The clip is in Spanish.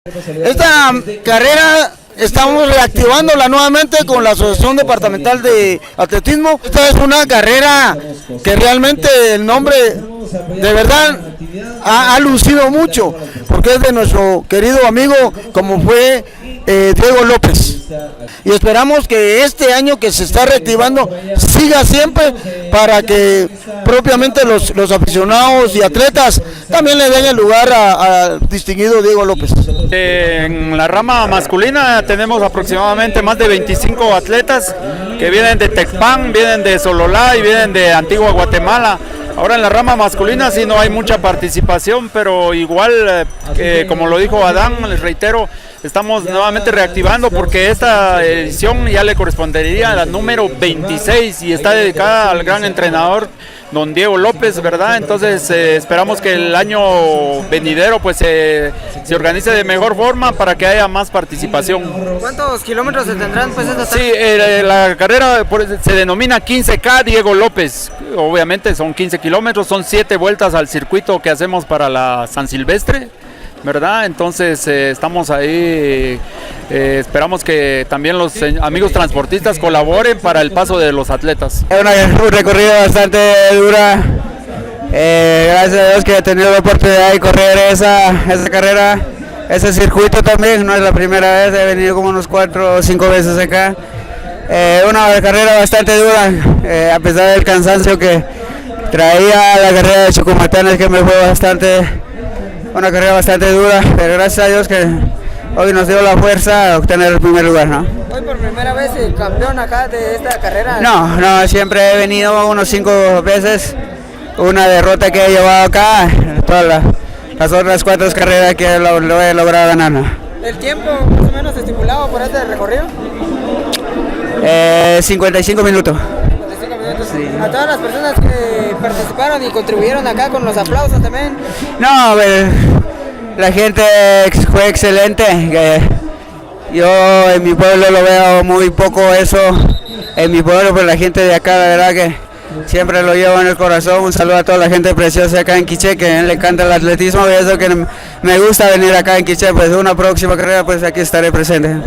Esta carrera estamos reactivándola nuevamente con la Asociación Departamental de Atletismo. Esta es una carrera que realmente el nombre de verdad ha lucido mucho, porque es de nuestro querido amigo como fue Diego López. Y esperamos que este año que se está reactivando siga siempre para que propiamente los aficionados y atletas también le den el lugar al distinguido Diego López. En la rama masculina tenemos aproximadamente más de 25 atletas que vienen de Tecpan, vienen de Sololá y vienen de Antigua Guatemala. Ahora en la rama masculina sí no hay mucha participación, pero igual, como lo dijo Adán, les reitero, estamos nuevamente reactivando porque esta edición ya le correspondería a la número 26 y está dedicada al gran entrenador don Diego López, ¿verdad? Entonces esperamos que el año venidero pues se organice de mejor forma para que haya más participación. ¿Cuántos kilómetros se tendrán pues esta tarde? Sí, la carrera se denomina 15K Diego López, obviamente son 15 kilómetros, son 7 vueltas al circuito que hacemos para la San Silvestre, ¿verdad? Entonces estamos ahí, esperamos que también los amigos transportistas colaboren para el paso de los atletas. Es un recorrido bastante dura, gracias a Dios que he tenido la oportunidad de correr esa carrera, ese circuito también, no es la primera vez, he venido como unos 4 o 5 veces acá. Una carrera bastante dura, a pesar del cansancio que traía la carrera de Chucumatanes, que me fue una carrera bastante dura, pero gracias a Dios que hoy nos dio la fuerza a obtener el primer lugar, ¿no? Hoy por primera vez campeón acá de esta carrera. No, siempre he venido unos 5 veces, una derrota que he llevado acá, todas las otras 4 carreras que lo he logrado ganar, ¿no? ¿El tiempo más o menos estipulado por este recorrido? 55 minutos. Sí. A todas las personas que participaron y contribuyeron acá con los aplausos también. No, la gente fue excelente. Yo en mi pueblo lo veo muy poco eso. En mi pueblo, pero la gente de acá, la verdad que siempre lo llevo en el corazón. Un saludo a toda la gente preciosa acá en Quiché, que le encanta el atletismo y eso que me gusta venir acá en Quiché. Pues una próxima carrera, pues aquí estaré presente.